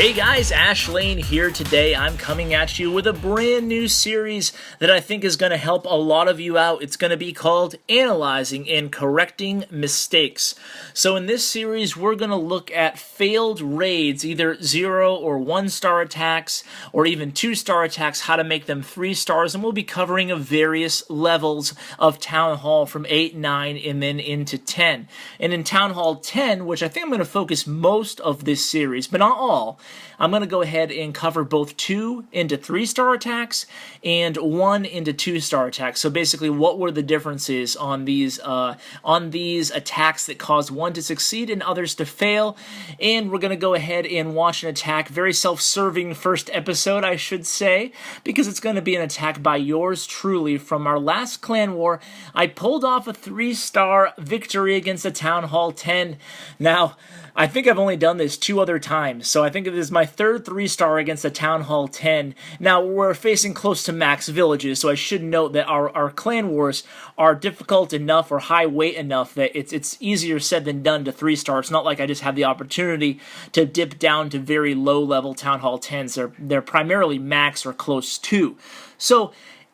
Hey guys, Ash Lane here today. I'm coming at you with a brand new series that I think is going to help a lot of you out. It's going to be called Analyzing and Correcting Mistakes. So in this series, we're going to look at failed raids, either 0 or 1-star attacks, or even 2-star attacks, how to make them 3 stars, and we'll be covering various levels of Town Hall from 8, 9, and then into 10. And in Town Hall 10, which I think I'm going to focus most of this series, but not all, I'm going to go ahead and cover both 2 into 3-star attacks and 1 into 2-star attacks. So basically, what were the differences on these attacks that caused one to succeed and others to fail? And we're going to go ahead and watch an attack, very self-serving first episode, I should say, because it's going to be an attack by yours truly from our last clan war. I pulled off a 3-star victory against the Town Hall 10. Now, I think I've only done this 2 other times, so I think it is my third 3-star against the Town Hall 10. Now, we're facing close to max villages, so I should note that our clan wars are difficult enough or high weight enough that it's easier said than done to 3-star. It's not like I just have the opportunity to dip down to very low-level Town Hall 10s. They're primarily max or close to. So,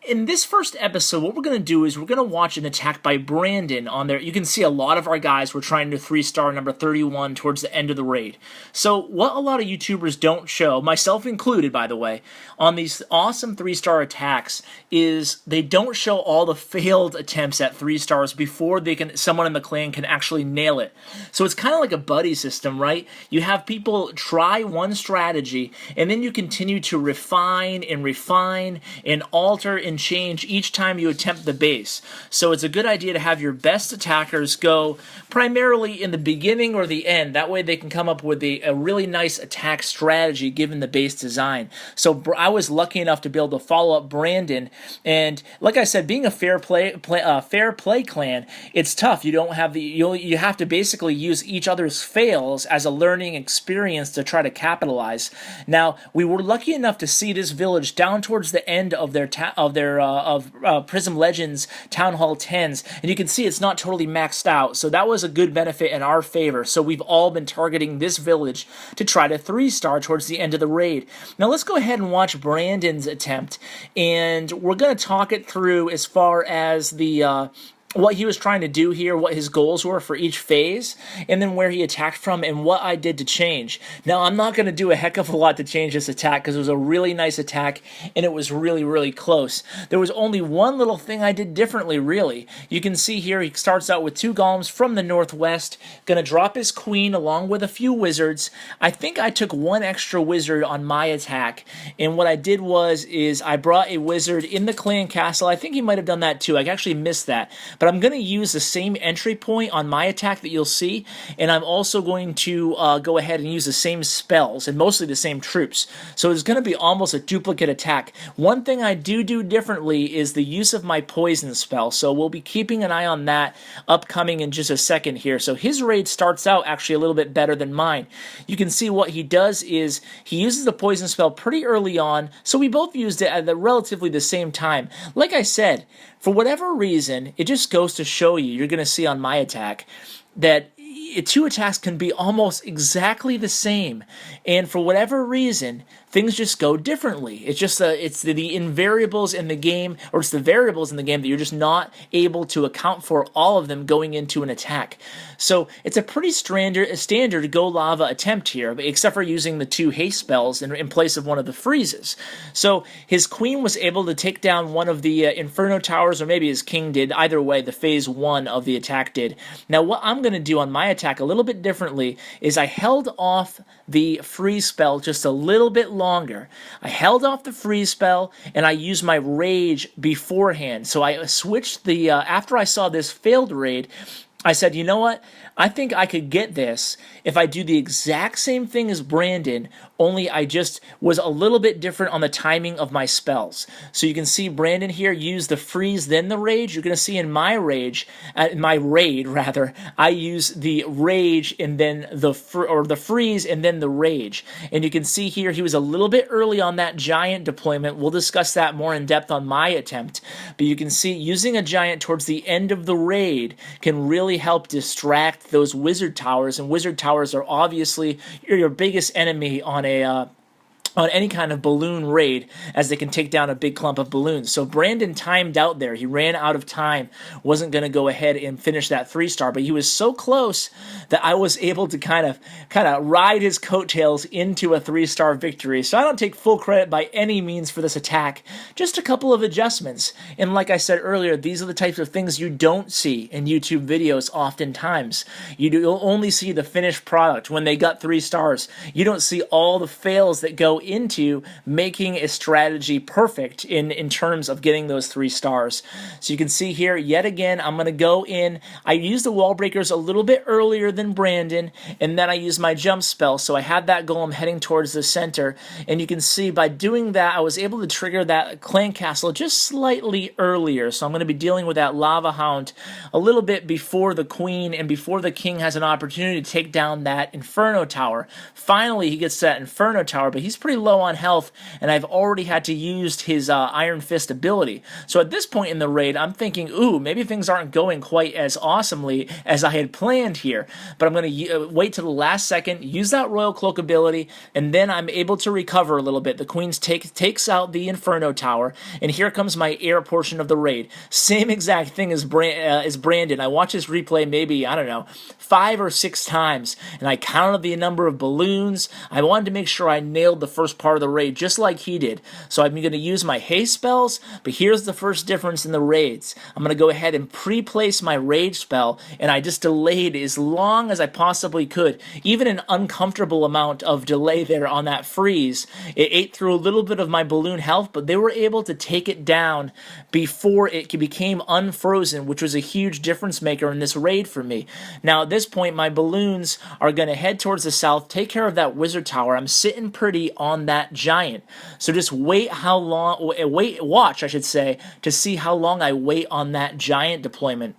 in this first episode, what we're going to do is we're going to watch an attack by Brandon on there. You can see a lot of our guys were trying to 3-star number 31 towards the end of the raid. So what a lot of YouTubers don't show, myself included by the way, on these awesome 3-star attacks is they don't show all the failed attempts at 3 stars before someone in the clan can actually nail it. So it's kind of like a buddy system, right? You have people try one strategy and then you continue to refine and alter and change each time you attempt the base. So it's a good idea to have your best attackers go primarily in the beginning or the end. That way they can come up with a really nice attack strategy given the base design. So I was lucky enough to be able to follow up Brandon, and like I said, being a fair play clan, it's tough. You don't have you have to basically use each other's fails as a learning experience to try to capitalize. Now, we were lucky enough to see this village down towards the end of their Prism Legends Town Hall 10s, and you can see it's not totally maxed out, so that was a good benefit in our favor. So we've all been targeting this village to try to 3-star towards the end of the raid. Now let's go ahead and watch Brandon's attempt, and we're going to talk it through as far as the what he was trying to do here, what his goals were for each phase, and then where he attacked from, and what I did to change. Now, I'm not going to do a heck of a lot to change this attack, because it was a really nice attack, and it was really, really close. There was only one little thing I did differently, really. You can see here, he starts out with 2 golems from the northwest, going to drop his queen along with a few wizards. I think I took 1 extra wizard on my attack, and what I did is I brought a wizard in the clan castle. I think he might have done that too. I actually missed that. But I'm going to use the same entry point on my attack that you'll see, and I'm also going to go ahead and use the same spells, and mostly the same troops. So it's going to be almost a duplicate attack. One thing I do differently is the use of my poison spell, so we'll be keeping an eye on that upcoming in just a second here. So his raid starts out actually a little bit better than mine. You can see what he does is he uses the poison spell pretty early on, so we both used it at relatively the same time. Like I said, for whatever reason, it just goes to show you, you're going to see on my attack, that 2 attacks can be almost exactly the same, and for whatever reason, things just go differently. It's just it's the invariables in the game, or it's the variables in the game that you're just not able to account for all of them going into an attack. So it's a pretty standard GoLava attempt here, except for using the 2 haste spells in place of one of the freezes. So his queen was able to take down one of the Inferno Towers, or maybe his king did. Either way, the phase 1 of the attack did. Now what I'm going to do on my attack a little bit differently is I held off the freeze spell just a little bit longer. I held off the freeze spell, and I used my rage beforehand. So I switched after I saw this failed raid, I said, you know what? I think I could get this if I do the exact same thing as Brandon, only I just was a little bit different on the timing of my spells. So you can see Brandon here use the freeze, then the rage. You're going to see in my raid, I use the rage and then the freeze and then the rage. And you can see here he was a little bit early on that giant deployment. We'll discuss that more in depth on my attempt. But you can see using a giant towards the end of the raid can really really help distract those wizard towers, and wizard towers are obviously your biggest enemy on any kind of balloon raid, as they can take down a big clump of balloons. So Brandon timed out there. He ran out of time, wasn't going to go ahead and finish that 3-star, but he was so close that I was able to kind of ride his coattails into a 3-star victory. So I don't take full credit by any means for this attack, just a couple of adjustments. And like I said earlier, these are the types of things you don't see in YouTube videos oftentimes. You'll only see the finished product when they got 3 stars. You don't see all the fails that go into making a strategy perfect in terms of getting those 3 stars. So you can see here, yet again, I'm going to go in. I used the wall breakers a little bit earlier than Brandon, and then I used my jump spell, so I had that golem heading towards the center, and you can see by doing that, I was able to trigger that clan castle just slightly earlier. So I'm going to be dealing with that lava hound a little bit before the queen and before the king has an opportunity to take down that inferno tower. Finally, he gets to that inferno tower, but he's pretty low on health, and I've already had to use his Iron Fist ability. So at this point in the raid, I'm thinking, ooh, maybe things aren't going quite as awesomely as I had planned here. But I'm going to wait till the last second, use that Royal Cloak ability, and then I'm able to recover a little bit. The Queen takes out the Inferno Tower, and here comes my air portion of the raid. Same exact thing as Brandon. I watched this replay maybe, I don't know, 5 or 6 times, and I counted the number of balloons. I wanted to make sure I nailed the first part of the raid just like he did. So I'm going to use my haste spells, but here's the first difference in the raids. I'm going to go ahead and pre-place my rage spell, and I just delayed as long as I possibly could. Even an uncomfortable amount of delay there on that freeze. It ate through a little bit of my balloon health, but they were able to take it down before it became unfrozen, which was a huge difference maker in this raid for me. Now at this point, my balloons are going to head towards the south, take care of that wizard tower. I'm sitting pretty on that giant. So just watch, I should say, to see how long I wait on that giant deployment.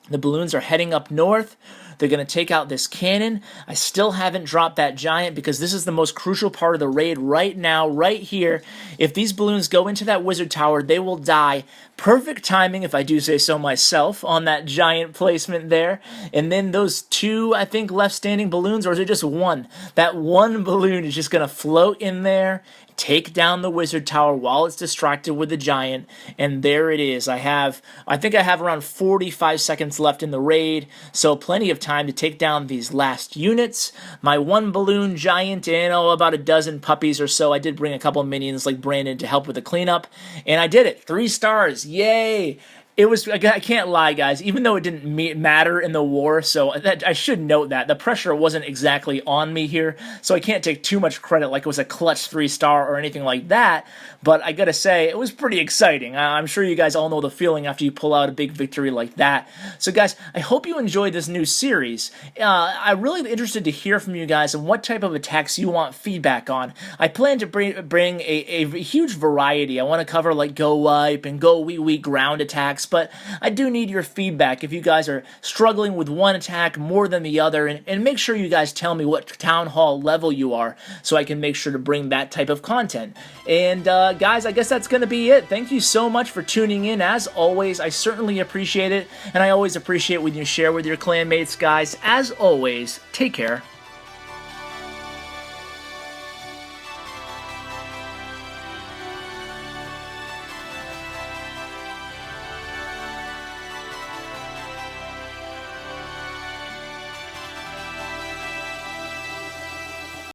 The balloons are heading up north. They're going to take out this cannon. I still haven't dropped that giant because this is the most crucial part of the raid right now, right here. If these balloons go into that wizard tower, they will die. Perfect timing, if I do say so myself, on that giant placement there. And then those 2, I think, left standing balloons, or is it just 1? That 1 balloon is just going to float in there, take down the wizard tower while it's distracted with the giant, and there it is. I think I have around 45 seconds left in the raid, so plenty of time to take down these last units. My 1 balloon giant and about a dozen puppies or so. I did bring a couple of minions like Brandon to help with the cleanup, and I did it. 3 stars. Yay! It was, I can't lie, guys, even though it didn't matter in the war, so I should note that. The pressure wasn't exactly on me here, so I can't take too much credit like it was a clutch 3-star or anything like that, but I gotta say, it was pretty exciting. I'm sure you guys all know the feeling after you pull out a big victory like that. So guys, I hope you enjoyed this new series. I'm really interested to hear from you guys and what type of attacks you want feedback on. I plan to bring a huge variety. I want to cover like Go Wipe and Go Wee Wee ground attacks, but I do need your feedback if you guys are struggling with one attack more than the other, and make sure you guys tell me what Town Hall level you are so I can make sure to bring that type of content. And guys, I guess that's going to be it. Thank you so much for tuning in. As always, I certainly appreciate it, and I always appreciate when you share with your clanmates, guys. As always, take care.